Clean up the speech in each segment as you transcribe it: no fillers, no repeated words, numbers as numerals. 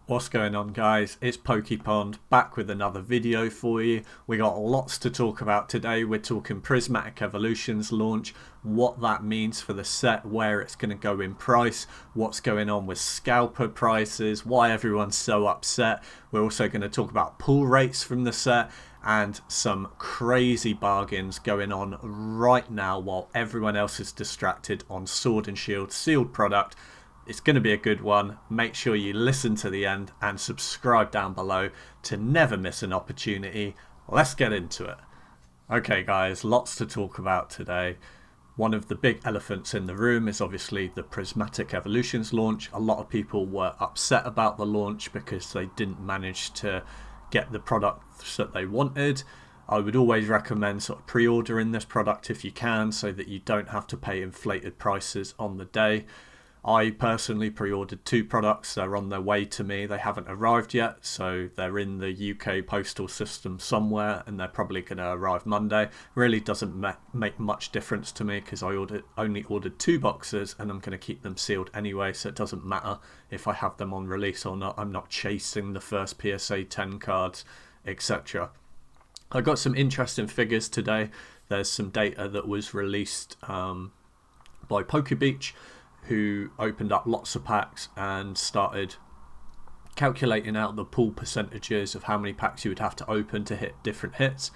What's going on, guys? It's PokePond back with another video for you. We got lots to talk about today. We're talking Prismatic Evolution's launch, what that means for the set, where it's going to go in price, what's going on with scalper prices, why everyone's so upset. We're also going to talk about pull rates from the set and some crazy bargains going on right now while everyone else is distracted on Sword and Shield sealed product. It's going to be a good one. Make sure you listen to the end and subscribe down below to never miss an opportunity. Let's get into it. Okay guys, lots to talk about today. One of the big elephants in the room is obviously the Prismatic Evolutions launch. A lot of people were upset about the launch because they didn't manage to get the products that they wanted. I would always recommend sort of pre-ordering this product if you can, so that you don't have to pay inflated prices on the day. I personally pre-ordered 2 products. They're on their way to me. They haven't arrived yet, so they're in the UK postal system somewhere, and they're probably going to arrive Monday. Really doesn't make much difference to me because I only ordered 2 boxes, and I'm going to keep them sealed anyway, so it doesn't matter if I have them on release or not. I'm not chasing the first PSA 10 cards, etc. I got some interesting figures today. There's some data that was released by PokeBeach, who opened up lots of packs and started calculating out the pull percentages of how many packs you would have to open to hit different hits.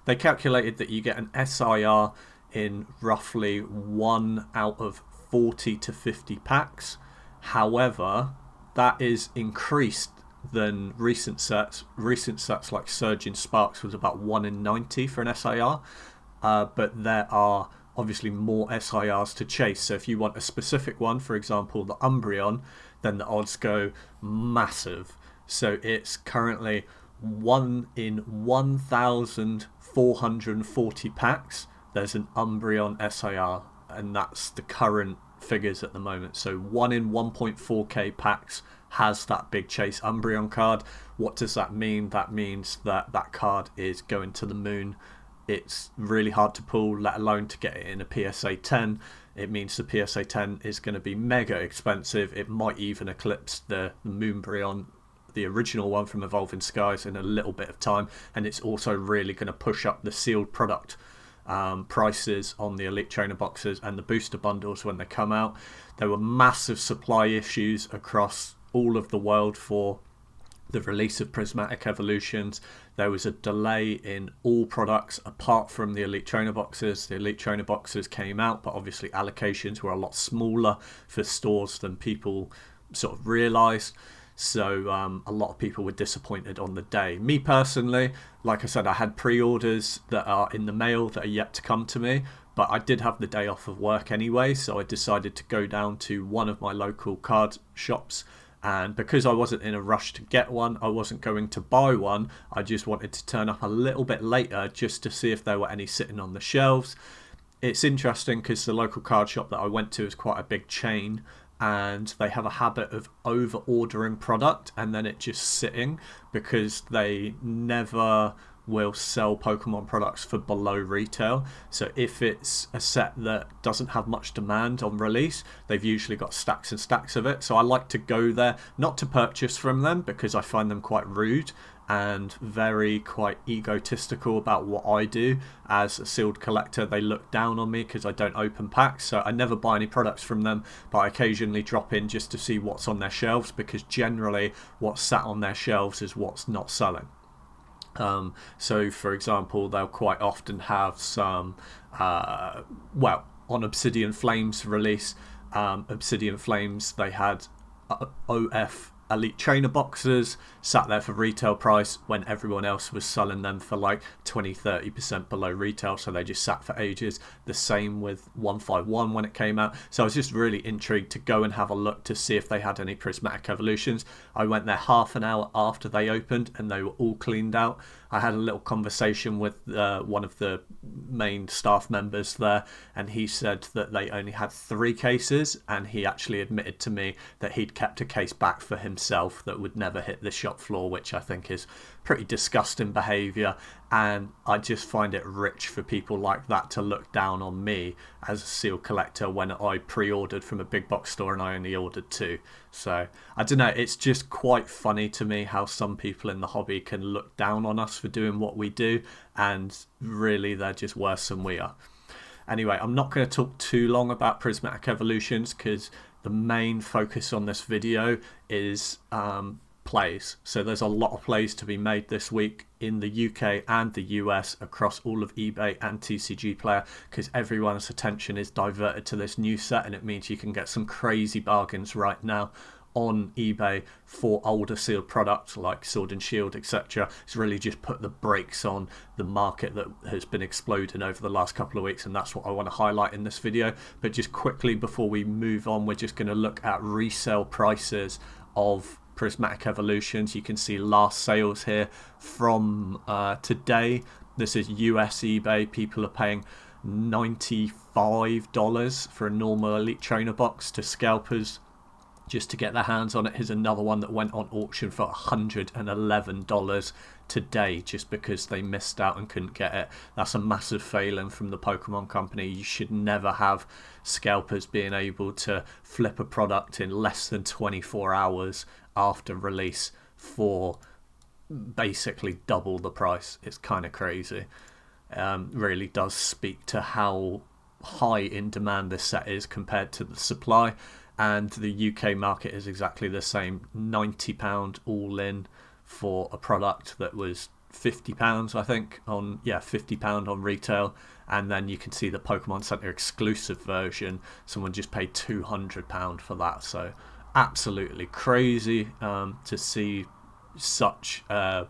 They calculated that you get an SIR in roughly 1 out of 40 to 50 packs. However, that is increased than recent sets. Recent sets like Surging Sparks was about 1 in 90 for an SIR, but there are obviously more SIRs to chase. So if you want a specific one, for example the Umbreon, then the odds go massive. So it's currently 1 in 1,440 packs there's an Umbreon SIR, and that's the current figures at the moment. So 1 in 1.4k packs has that big chase Umbreon card. What does that mean? That means that that card is going to the moon. It's really hard to pull, let alone to get it in a PSA 10. It means the PSA 10 is going to be mega expensive. It might even eclipse the Moonbreon, the original one from Evolving Skies, in a little bit of time. And it's also really going to push up the sealed product prices on the Elite Trainer boxes and the booster bundles when they come out. There were massive supply issues across all of the world for the release of Prismatic Evolutions. There was a delay in all products apart from the Elite Trainer boxes. The Elite Trainer boxes came out, but obviously allocations were a lot smaller for stores than people sort of realised. So a lot of people were disappointed on the day. Me personally, like I said, I had pre-orders that are in the mail that are yet to come to me, but I did have the day off of work anyway, so I decided to go down to one of my local card shops. And because I wasn't in a rush to get one, I wasn't going to buy one, I just wanted to turn up a little bit later just to see if there were any sitting on the shelves. It's interesting because the local card shop that I went to is quite a big chain, and they have a habit of over ordering product and then it just sitting, because they never will sell Pokemon products for below retail. So if it's a set that doesn't have much demand on release, they've usually got stacks and stacks of it. So I like to go there, not to purchase from them, because I find them quite rude and very quite egotistical about what I do. As a sealed collector, they look down on me because I don't open packs, so I never buy any products from them, but I occasionally drop in just to see what's on their shelves, because generally what's sat on their shelves is what's not selling. So for example, they'll quite often have some well, on Obsidian Flames release, Obsidian Flames, they had OF Elite Trainer boxes sat there for retail price when everyone else was selling them for like 20-30% below retail, so they just sat for ages. The same with 151 when it came out. So I was just really intrigued to go and have a look to see if they had any Prismatic Evolutions. I went there half an hour after they opened and they were all cleaned out. I had a little conversation with one of the main staff members there, and he said that they only had 3 cases, and he actually admitted to me that he'd kept a case back for himself that would never hit the shop floor, which I think is pretty disgusting behaviour. And I just find it rich for people like that to look down on me as a seal collector when I pre-ordered from a big box store and I only ordered 2. So I don't know, it's just quite funny to me how some people in the hobby can look down on us for doing what we do, and really they're just worse than we are. Anyway, I'm not going to talk too long about Prismatic Evolutions because the main focus on this video is plays. So there's a lot of plays to be made this week in the UK and the US across all of eBay and TCG Player, because everyone's attention is diverted to this new set, and it means you can get some crazy bargains right now on eBay for older sealed products like Sword and Shield, etc. It's really just put the brakes on the market that has been exploding over the last couple of weeks, and that's what I want to highlight in this video. But just quickly before we move on, we're just going to look at resale prices of Prismatic Evolutions. You can see last sales here from today. This is US eBay. People are paying $95 for a normal Elite Trainer box to scalpers just to get their hands on it. Here's another one that went on auction for $111 today just because they missed out and couldn't get it. That's a massive failing from the Pokemon Company. You should never have scalpers being able to flip a product in less than 24 hours after release for basically double the price. It's kind of crazy. Really does speak to how high in demand this set is compared to the supply. And the UK market is exactly the same, £90 all in for a product that was £50, I think, on £50 on retail. And then you can see the Pokemon Center exclusive version, someone just paid £200 for that. So absolutely crazy to see such a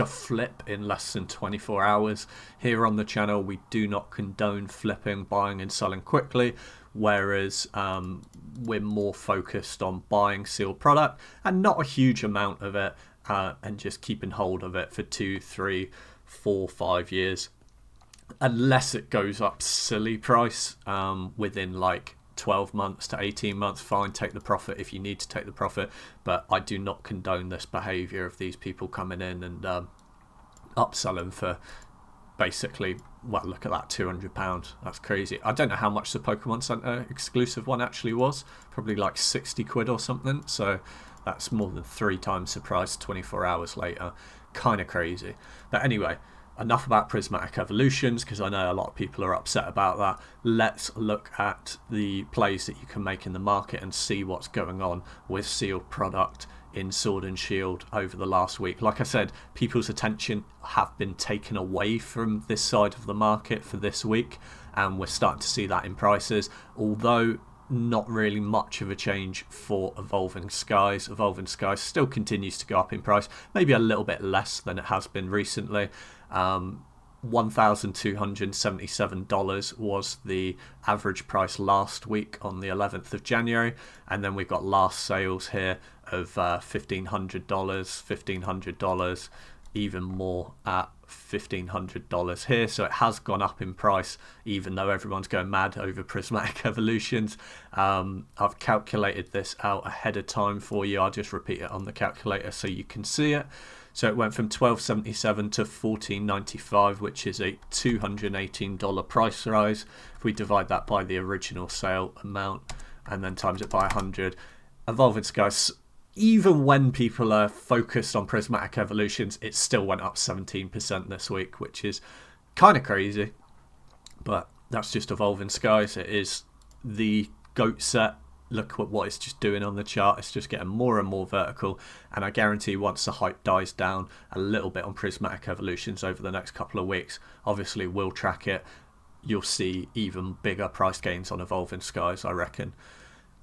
flip in less than 24 hours. Here on the channel, we do not condone flipping, buying and selling quickly, whereas we're more focused on buying sealed product and not a huge amount of it, and just keeping hold of it for 2, 3, 4, 5 years, unless it goes up silly price within like 12 months to 18 months. Fine, take the profit if you need to take the profit, but I do not condone this behavior of these people coming in and upselling for basically, well, look at that, £200. That's crazy. I don't know how much the Pokemon Center exclusive one actually was, probably like 60 quid or something, so that's more than 3 times the price 24 hours later. Kind of crazy. But anyway, enough about Prismatic Evolutions, because I know a lot of people are upset about that. Let's look at the plays that you can make in the market and see what's going on with sealed product in Sword and Shield over the last week. Like I said, people's attention have been taken away from this side of the market for this week, and we're starting to see that in prices, although not really much of a change for Evolving Skies. Evolving Skies still continues to go up in price, maybe a little bit less than it has been recently. $1,277 was the average price last week on the 11th of January, and then we've got last sales here of $1,500, even more at $1,500 here. So it has gone up in price, even though everyone's going mad over Prismatic Evolutions. I've calculated this out ahead of time for you. I'll just repeat it on the calculator so you can see it. So it went from $12.77 to $14.95, which is a $218 price rise. If we divide that by the original sale amount and then times it by 100, Evolving Skies, even when people are focused on Prismatic Evolutions, it still went up 17% this week, which is kind of crazy. But that's just Evolving Skies. It is the GOAT set. Look at what it's just doing on the chart. It's just getting more and more vertical, and I guarantee once the hype dies down a little bit on Prismatic Evolutions over the next couple of weeks, obviously we'll track it, you'll see even bigger price gains on Evolving Skies, I reckon.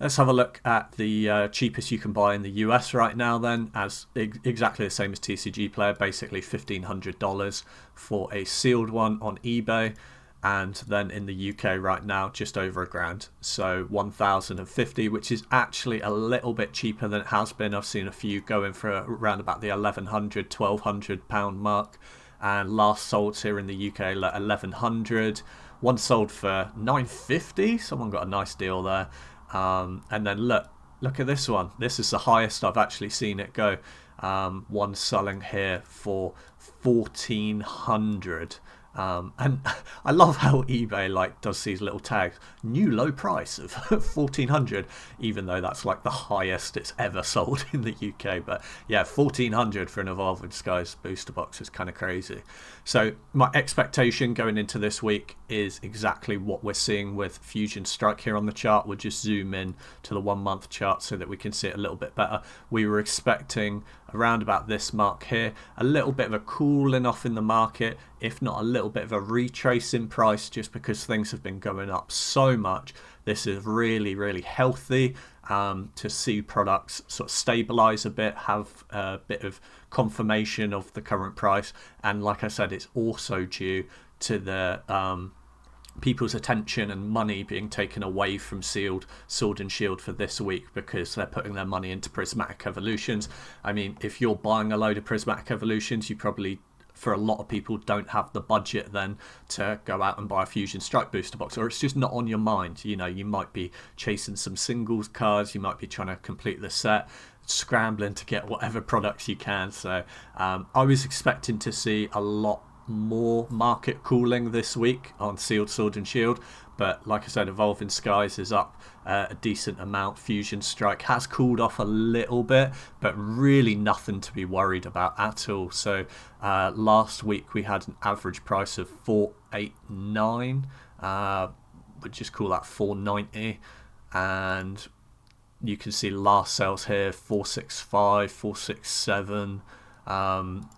Let's have a look at the cheapest you can buy in the US right now then, as exactly the same as TCG Player, basically $1,500 for a sealed one on eBay. And then in the UK right now, just over £1,000. So 1,050, which is actually a little bit cheaper than it has been. I've seen a few going for around about the £1,100, £1,200 mark. And last sold here in the UK, like 1,100. One sold for 950. Someone got a nice deal there. And then look, Look at this one. This is the highest I've actually seen it go. One selling here for 1,400. And I love how eBay like does these little tags. New low price of 1,400, even though that's like the highest it's ever sold in the UK. But yeah, 1,400 for an Evolving Skies booster box is kind of crazy. So my expectation going into this week is exactly what we're seeing with Fusion Strike here on the chart. We'll just zoom in to the 1 month chart so that we can see it a little bit better. We were expecting around about this mark here, a little bit of a cooling off in the market, if not a little bit of a retrace in price, just because things have been going up so much. This is really, really healthy to see products sort of stabilize a bit, have a bit of confirmation of the current price. And like I said, it's also due to the people's attention and money being taken away from Sealed, Sword and Shield for this week, because they're putting their money into Prismatic Evolutions. I mean, if you're buying a load of Prismatic Evolutions, you probably, for a lot of people, don't have the budget then to go out and buy a Fusion Strike booster box, or it's just not on your mind. You know, you might be chasing some singles cards, you might be trying to complete the set, scrambling to get whatever products you can. So I was expecting to see a lot more market cooling this week on Sealed, Sword and Shield, but like I said, Evolving Skies is up a decent amount. Fusion Strike has cooled off a little bit, but really nothing to be worried about at all. So last week we had an average price of 489, we'd just call that 490, and you can see last sales here 465, 467.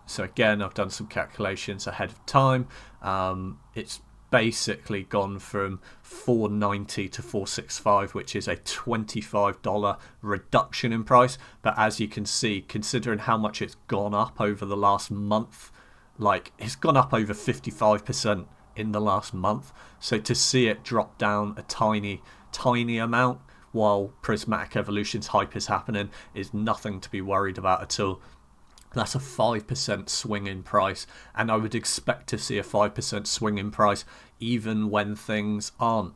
So again, I've done some calculations ahead of time. It's basically gone from 490 to 465, which is a $25 reduction in price. But as you can see, considering how much it's gone up over the last month, like it's gone up over 55% in the last month. So to see it drop down a tiny amount while Prismatic Evolution's hype is happening is nothing to be worried about at all. That's a 5% swing in price, and I would expect to see a 5% swing in price even when things aren't,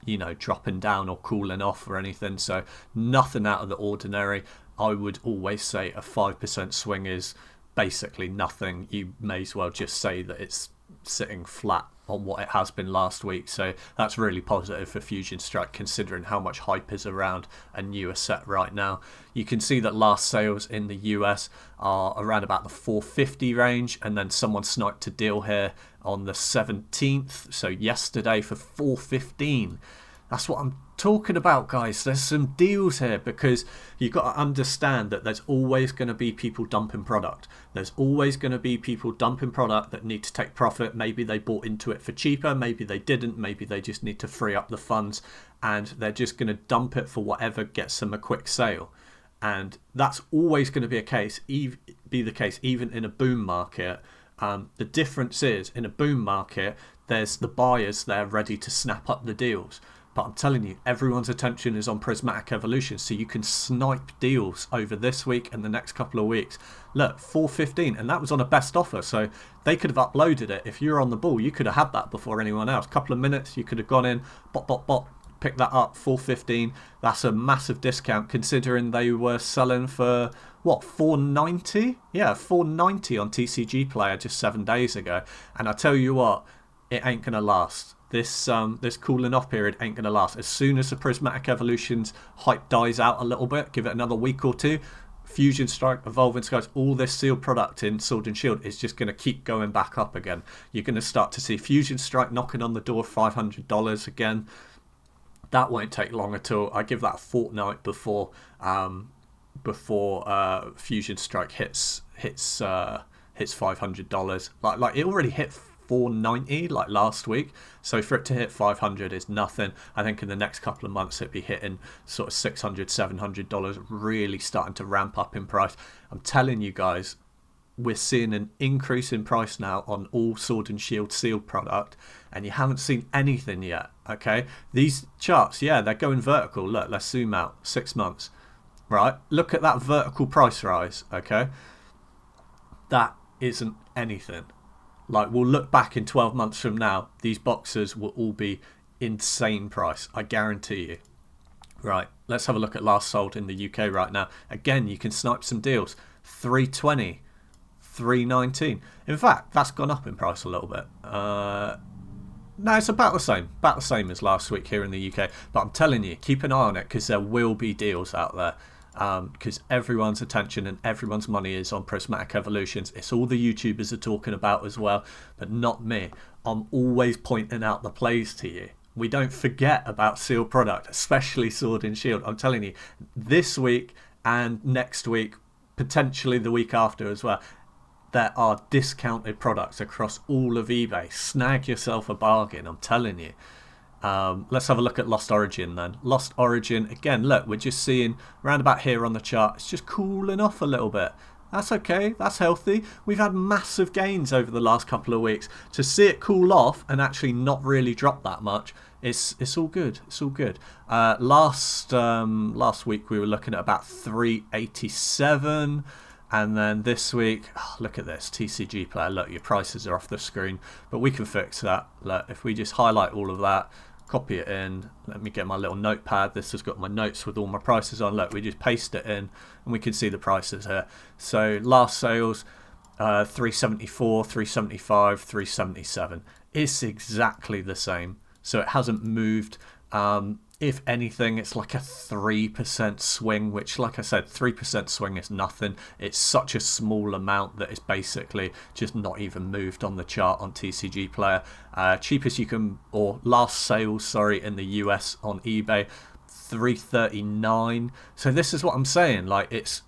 you know, dropping down or cooling off or anything. So nothing out of the ordinary. I would always say a 5% swing is basically nothing. You may as well just say that it's sitting flat on what it has been last week. So that's really positive for Fusion Strike, considering how much hype is around a newer set right now. You can see that last sales in the US are around about the 450 range, and then someone sniped a deal here on the 17th, so yesterday, for 415. That's what I'm talking about, guys. There's some deals here, because you've got to understand that there's always going to be people dumping product. There's always going to be people dumping product that need to take profit. Maybe they bought into it for cheaper, maybe they didn't, maybe they just need to free up the funds, and they're just going to dump it for whatever gets them a quick sale. And that's always going to be the case even in a boom market. The difference is, in a boom market, there's the buyers there ready to snap up the deals. But I'm telling you, everyone's attention is on Prismatic Evolution, so you can snipe deals over this week and the next couple of weeks. Look, 415, and that was on a best offer, so they could have uploaded it. If you're on the ball, you could have had that before anyone else. Couple of minutes, you could have gone in, bop, pick that up, 415. That's a massive discount, considering they were selling for, what, 490? Yeah, 490 on TCG Player just 7 days ago. And I tell you what, it ain't going to last. This cooling off period ain't going to last. As soon as the Prismatic Evolutions hype dies out a little bit, give it another week or two, Fusion Strike, Evolving Skies, all this sealed product in Sword and Shield is just going to keep going back up again. You're going to start to see Fusion Strike knocking on the door of $500 again. That won't take long at all. I give that a fortnight before Fusion Strike hits $500. Like it already hit $490 like last week, so for it to hit $500 is nothing. I think in the next couple of months it'd be hitting sort of $600-700, really starting to ramp up in price. I'm telling you guys, we're seeing an increase in price now on all Sword and Shield sealed product, and you haven't seen anything yet. Okay, these charts, yeah, they're going vertical. Look, let's zoom out 6 months, right? Look at that vertical price rise. Okay, that isn't anything. Like, we'll look back in 12 months from now, these boxes will all be insane price, I guarantee you. Right, let's have a look at last sold in the UK right now. Again, you can snipe some deals. 320, 319. In fact, that's gone up in price a little bit. No, it's about the same as last week here in the UK. But I'm telling you, keep an eye on it, because there will be deals out there. Because everyone's attention and everyone's money is on Prismatic Evolutions. It's all the YouTubers are talking about as well, but not me. I'm always pointing out the plays to you. We don't forget about sealed product, especially Sword and Shield. I'm telling you, this week and next week, potentially the week after as well, there are discounted products across all of eBay. Snag yourself a bargain, I'm telling you. Let's have a look at Lost Origin then. Lost Origin, again, look, we're just seeing round about here on the chart, it's just cooling off a little bit. That's okay, that's healthy. We've had massive gains over the last couple of weeks. To see it cool off and actually not really drop that much, it's all good. It's all good. Last week we were looking at about 387. And then this week, look at this, TCG player. Look, your prices are off the screen, but we can fix that. Look, if we just highlight all of that, copy it in. Let me get my little notepad. This has got my notes with all my prices on. Look, we just paste it in and we can see the prices here. So last sales, 374, 375, 377. It's exactly the same. So it hasn't moved. If anything, it's like a 3% swing, which, like I said, 3% swing is nothing. It's such a small amount that it's basically just not even moved on the chart on TCG Player. Cheapest you can, or last sales, sorry, in the US on eBay, 339. So this is what I'm saying, like it's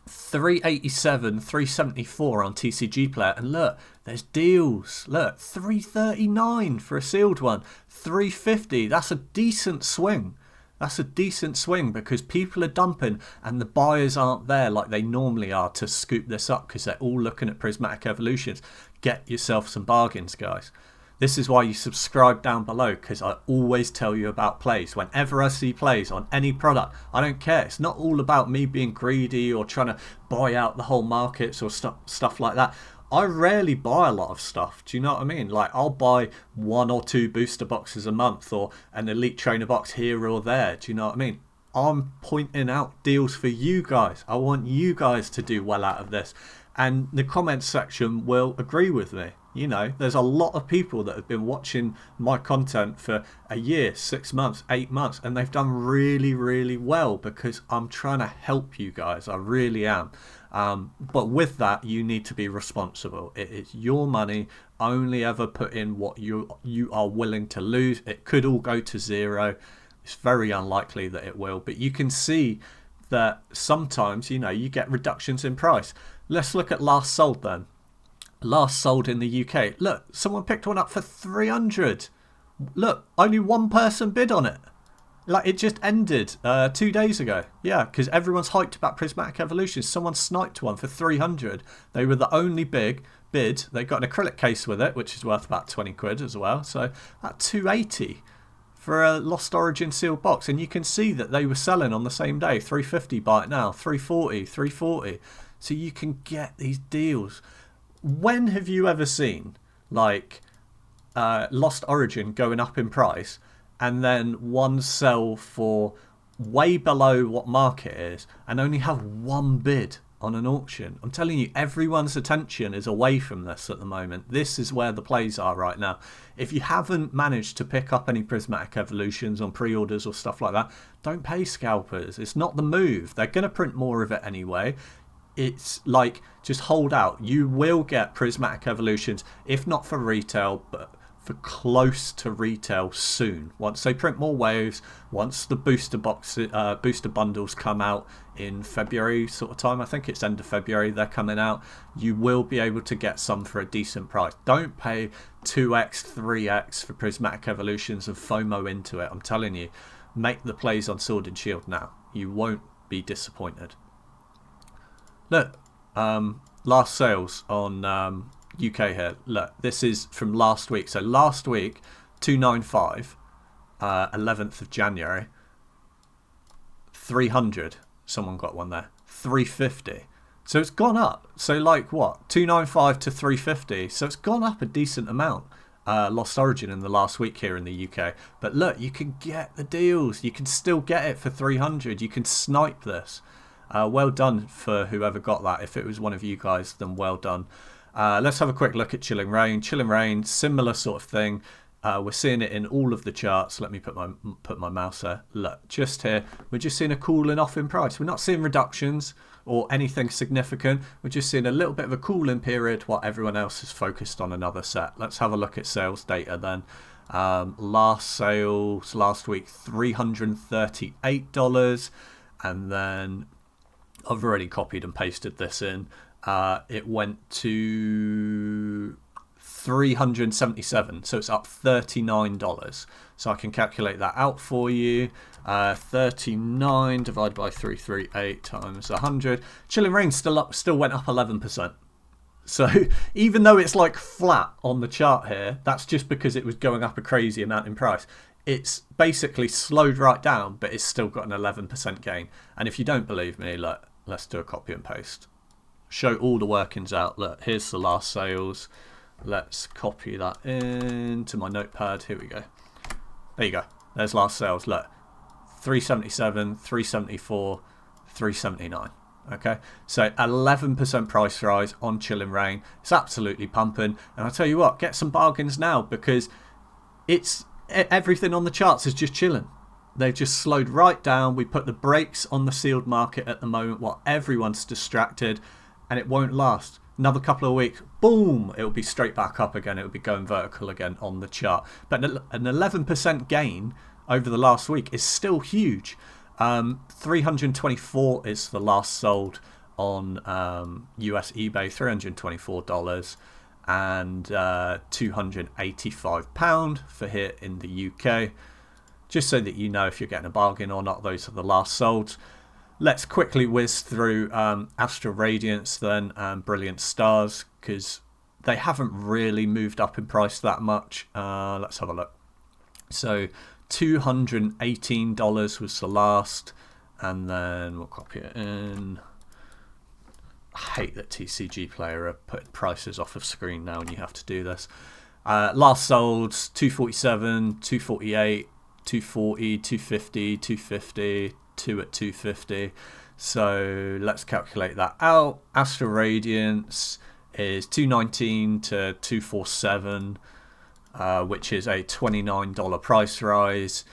387, 374 on TCG Player, and look, there's deals. Look, 339 for a sealed one, 350. That's a decent swing. That's a decent swing, because people are dumping and the buyers aren't there like they normally are to scoop this up, because they're all looking at Prismatic Evolutions. Get yourself some bargains, guys. This is why you subscribe down below, because I always tell you about plays. Whenever I see plays on any product, I don't care. It's not all about me being greedy or trying to buy out the whole markets or stuff like that. I rarely buy a lot of stuff. Do you know what I mean? Like, I'll buy 1 or 2 booster boxes a month, or an elite trainer box here or there. Do you know what I mean? I'm pointing out deals for you guys. I want you guys to do well out of this. And the comments section will agree with me. You know, there's a lot of people that have been watching my content for a year, 6 months, 8 months, and they've done really, really well, because I'm trying to help you guys. I really am. But with that, you need to be responsible. It is your money. Only ever put in what you are willing to lose. It could all go to zero. It's very unlikely that it will, but you can see that sometimes, you know, you get reductions in price. Let's look at last sold then. Last sold in the UK. Look, someone picked one up for 300. Look, only one person bid on it. Like, it just ended 2 days ago. Yeah, because everyone's hyped about Prismatic Evolution. Someone sniped one for 300. They were the only bid. They got an acrylic case with it, which is worth about 20 quid as well. So at 280 for a Lost Origin sealed box. And you can see that they were selling on the same day. 350 buy it now. 340, 340. So you can get these deals. When have you ever seen, like, Lost Origin going up in price and then one sell for way below what market is and only have one bid on an auction? I'm telling you, everyone's attention is away from this at the moment. This is where the plays are right now. If you haven't managed to pick up any Prismatic Evolutions on pre-orders or stuff like that, don't pay scalpers. It's not the move. They're going to print more of it anyway. It's like, just hold out. You will get Prismatic Evolutions, if not for retail, but for close to retail soon. Once they print more waves, once the booster bundles come out in February sort of time, I think it's end of February they're coming out, you will be able to get some for a decent price. Don't pay 2x, 3x for Prismatic Evolutions and FOMO into it. I'm telling you, make the plays on Sword and Shield now. You won't be disappointed. Look, last sales on UK here. Look, this is from last week. So last week, 295, 11th of January, 300. Someone got one there. 350. So it's gone up. So like what? 295 to 350. So it's gone up a decent amount. Lost Origin in the last week here in the UK. But look, you can get the deals. You can still get it for 300. You can snipe this. Well done for whoever got that. If it was one of you guys, then well done. Let's have a quick look at Chilling Reign. Chilling Reign, similar sort of thing. We're seeing it in all of the charts. Let me put my mouse there. Look, just here, we're just seeing a cooling off in price. We're not seeing reductions or anything significant. We're just seeing a little bit of a cooling period while everyone else is focused on another set. Let's have a look at sales data then. Last sales last week, $338, and then I've already copied and pasted this in. It went to 377, so it's up $39. So I can calculate that out for you. 39 divided by 338 times 100. Chilling Reign still went up 11%. So even though it's like flat on the chart here, that's just because it was going up a crazy amount in price. It's basically slowed right down, but it's still got an 11% gain. And if you don't believe me, look, let's do a copy and paste. Show all the workings out. Look, here's the last sales. Let's copy that into my notepad. Here we go. There you go. There's last sales. Look, 377, 374, 379. Okay, so 11% price rise on Chilling Reign. It's absolutely pumping. And I'll tell you what, get some bargains now, because it's everything on the charts is just chilling. They've just slowed right down. We put the brakes on the sealed market at the moment while everyone's distracted, and it won't last. Another couple of weeks, boom, it'll be straight back up again. It'll be going vertical again on the chart. But an 11% gain over the last week is still huge. 324 is the last sold on US eBay, $324, and £285 for here in the UK. Just so that you know if you're getting a bargain or not, those are the last sold. Let's quickly whiz through Astral Radiance then and Brilliant Stars, because they haven't really moved up in price that much. Let's have a look. So $218 was the last, and then we'll copy it in. I hate that TCG Player are putting prices off of screen now and you have to do this. Last sold, 247, 248, 240, 250, 250, 2 at 250. So let's calculate that out. Astral Radiance is 219 to 247, which is a $29 price rise,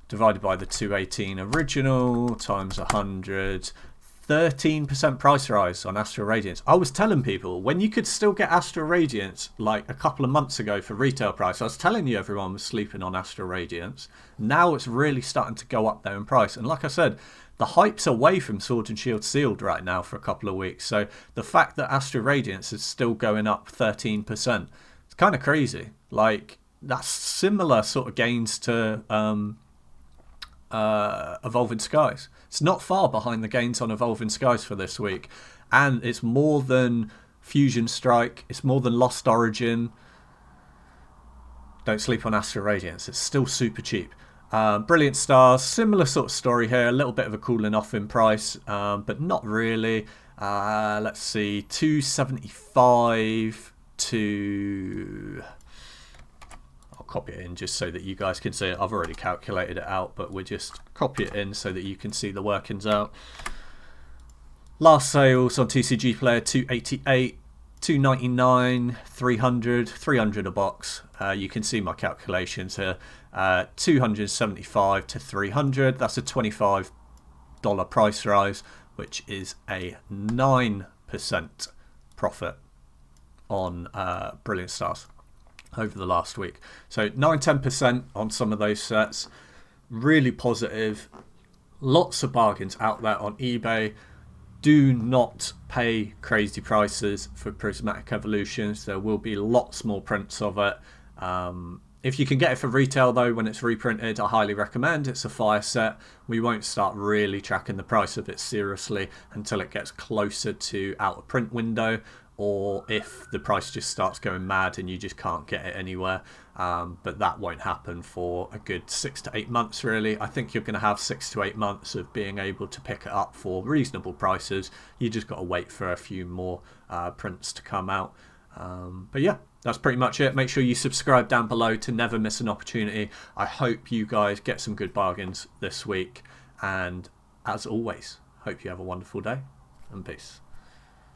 divided by the 218 original times 100. 13% price rise on Astral Radiance. I was telling people, when you could still get Astral Radiance like a couple of months ago for retail price, I was telling you everyone was sleeping on Astral Radiance. Now it's really starting to go up there in price. And like I said, the hype's away from Sword and Shield Sealed right now for a couple of weeks. So the fact that Astral Radiance is still going up 13%, it's kind of crazy. Like, that's similar sort of gains to Evolving Skies. It's not far behind the gains on Evolving Skies for this week, and it's more than Fusion Strike, it's more than Lost Origin. Don't sleep on Astral Radiance, it's still super cheap. Brilliant Stars, similar sort of story here, a little bit of a cooling off in price, but not really. Let's see, 275 to... copy it in just so that you guys can see it. I've already calculated it out, but we'll just copy it in so that you can see the workings out. Last sales on TCG Player, 288, 299, 300 a box. You can see my calculations here. 275 to 300. That's a $25 price rise, which is a 9% profit on Brilliant Stars over the last week. So 9-10% on some of those sets. Really positive. Lots of bargains out there on eBay. Do not pay crazy prices for Prismatic Evolutions. There will be lots more prints of it. If you can get it for retail though, when it's reprinted, I highly recommend. It's a fire set. We won't start really tracking the price of it seriously until it gets closer to out of print window, or if the price just starts going mad and you just can't get it anywhere. But that won't happen for a good 6 to 8 months really. I think you're going to have 6 to 8 months of being able to pick it up for reasonable prices. You just got to wait for a few more prints to come out. But yeah, that's pretty much it. Make sure you subscribe down below to never miss an opportunity. I hope you guys get some good bargains this week. And as always, hope you have a wonderful day and peace.